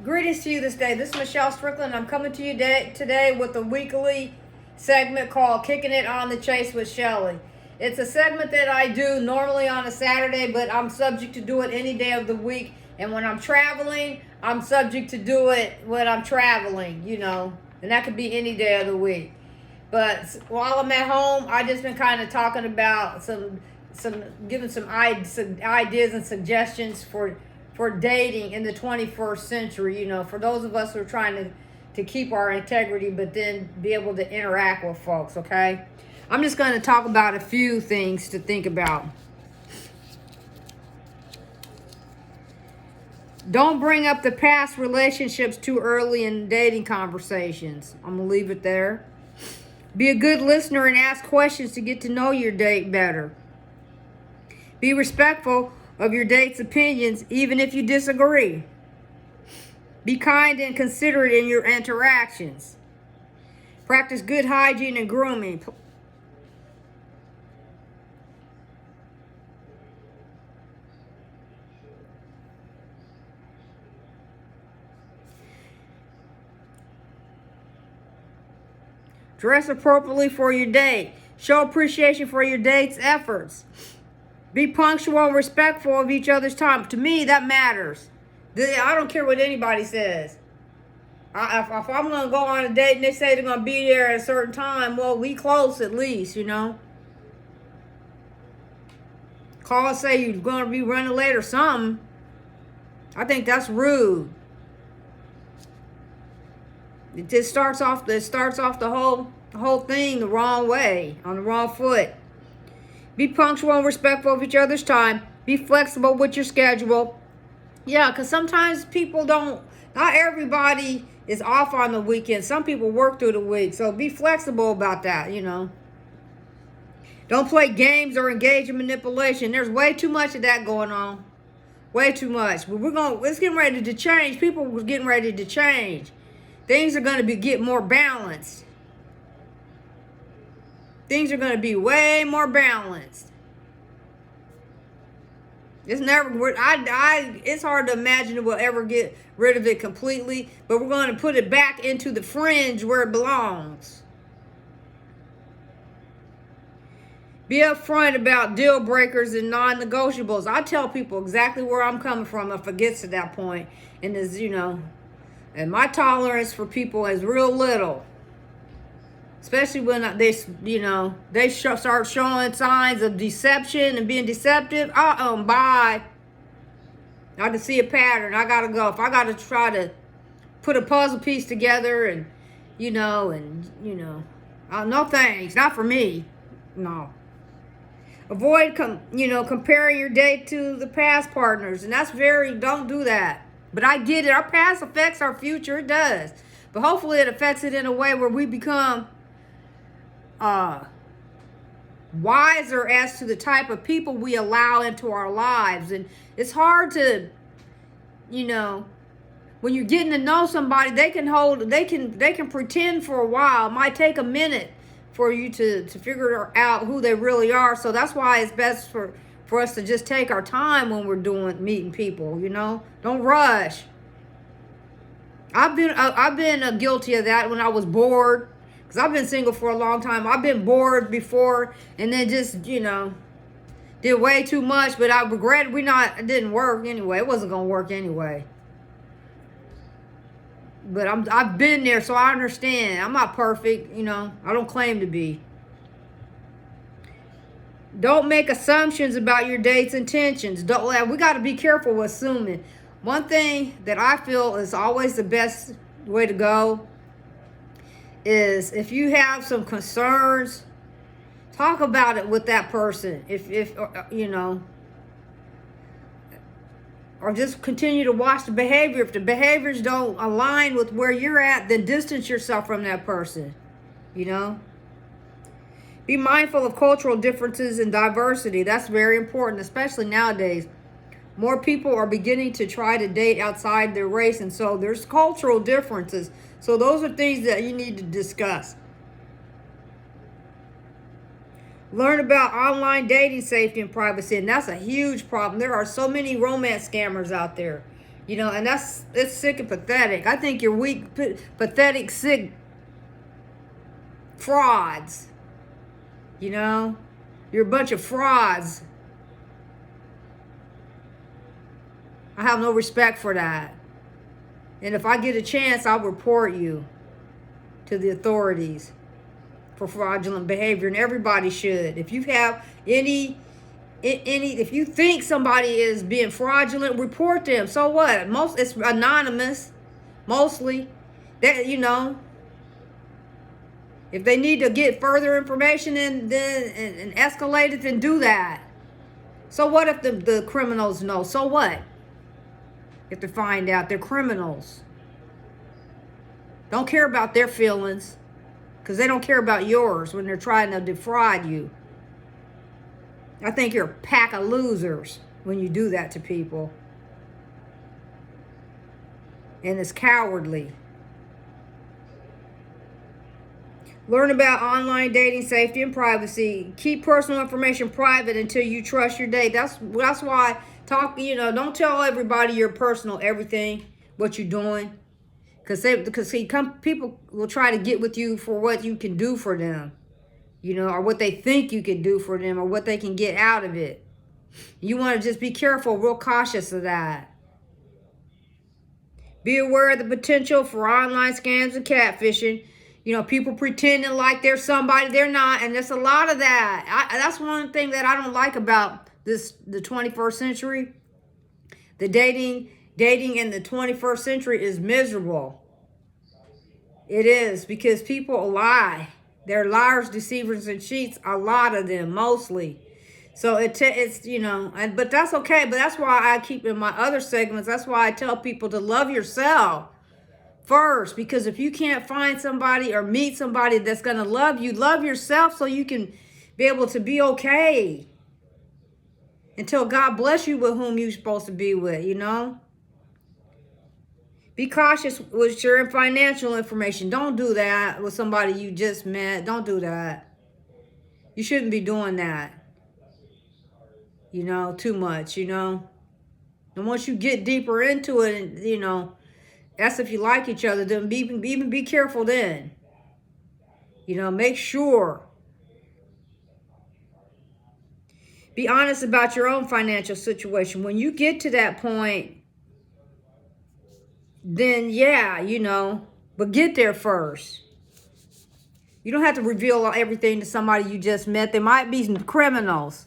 Greetings to you this day. This is Michelle Strickland. I'm coming to you today with a weekly segment called Kicking It on the Chase with Shelly. It's a segment that I do normally on a Saturday, but I'm subject to do it any day of the week. And when I'm traveling, I'm subject to do it when I'm traveling, and that could be any day of the week. But while I'm at home, I just been kind of talking about giving some ideas and suggestions for dating in the 21st century, for those of us who are trying to keep our integrity, but then be able to interact with folks, okay? I'm just going to talk about a few things to think about. Don't bring up the past relationships too early in dating conversations. I'm going to leave it there. Be a good listener and ask questions to get to know your date better. Be respectful of your date's opinions, even if you disagree. Be kind and considerate in your interactions. Practice good hygiene and grooming. Dress appropriately for your date. Show appreciation for your date's efforts. Be punctual and respectful of each other's time. To me, that matters. I don't care what anybody says. If I'm going to go on a date and they say they're going to be there at a certain time, well, we close at least, Call and say you're going to be running late or something. I think that's rude. It just starts off the whole thing the wrong way, on the wrong foot. Be punctual and respectful of each other's time. Be flexible with your schedule. Yeah, because sometimes not everybody is off on the weekend. Some people work through the week. So be flexible about that, Don't play games or engage in manipulation. There's way too much of that going on. Way too much. But it's getting ready to change. People are getting ready to change. Things are going to get more balanced. Things are going to be way more balanced. It's hard to imagine we'll ever get rid of it completely, but we're going to put it back into the fringe where it belongs. Be upfront about deal breakers and non-negotiables. I tell people exactly where I'm coming from if it gets to that point. And and my tolerance for people is real little. Especially when they start showing signs of deception and being deceptive. Bye. I can see a pattern. I gotta go. If I gotta try to put a puzzle piece together no thanks. Not for me. No. Avoid comparing your date to the past partners, and don't do that. But I get it. Our past affects our future. It does. But hopefully it affects it in a way where we become wiser as to the type of people we allow into our lives. And it's hard to, when you're getting to know somebody, they can pretend for a while. It might take a minute for you to figure out who they really are. So that's why it's best for us to just take our time when we're meeting people, Don't rush. I've been guilty of that when I was bored. Because I've been single for a long time. I've been bored before and then just, did way too much. But I regret it didn't work anyway. It wasn't going to work anyway. But I've been there, so I understand. I'm not perfect, I don't claim to be. Don't make assumptions about your date's intentions. We got to be careful with assuming. One thing that I feel is always the best way to go is if you have some concerns, talk about it with that person. Or just continue to watch the behavior. If the behaviors don't align with where you're at, then distance yourself from that person. Be mindful of cultural differences and diversity. That's very important, especially nowadays. More people are beginning to try to date outside their race, and so there's cultural differences. So those are things that you need to discuss. Learn about online dating safety and privacy, and that's a huge problem. There are so many romance scammers out there. You know, and it's sick and pathetic. I think you're weak, pathetic, sick frauds. You know, you're a bunch of frauds. I have no respect for that. And if I get a chance, I'll report you to the authorities for fraudulent behavior, and everybody should. If you have any, if you think somebody is being fraudulent, report them. So what? It's anonymous, mostly. That, you know, if they need to get further information and escalate it, then do that. So what if the criminals know? So what? If they find out they're criminals. Don't care about their feelings, because they don't care about yours when they're trying to defraud you. I think you're a pack of losers when you do that to people. And it's cowardly. Learn about online dating, safety, and privacy. Keep personal information private until you trust your date. That's why don't tell everybody your personal everything, what you're doing. Because people will try to get with you for what you can do for them, you know, or what they think you can do for them, or what they can get out of it. You want to just be careful, real cautious of that. Be aware of the potential for online scams and catfishing. You know, people pretending like they're somebody they're not, and there's a lot of that. That's one thing that I don't like about the 21st century. The dating in the 21st century is miserable. It is, because people lie. They're liars, deceivers, and cheats. A lot of them, mostly. So it's you know, but that's okay. But that's why I keep in my other segments. That's why I tell people to love yourself first, because if you can't find somebody or meet somebody that's gonna love you, love yourself so you can be able to be okay until God bless you with whom you're supposed to be with, you know. Be cautious with sharing financial information. Don't do that with somebody you just met. Don't do that. You shouldn't be doing that, you know, too much, you know. And once you get deeper into it, and you know, that's if you like each other, then even be careful then. You know, make sure. Be honest about your own financial situation. When you get to that point, then yeah, you know, but get there first. You don't have to reveal everything to somebody you just met. They might be some criminals.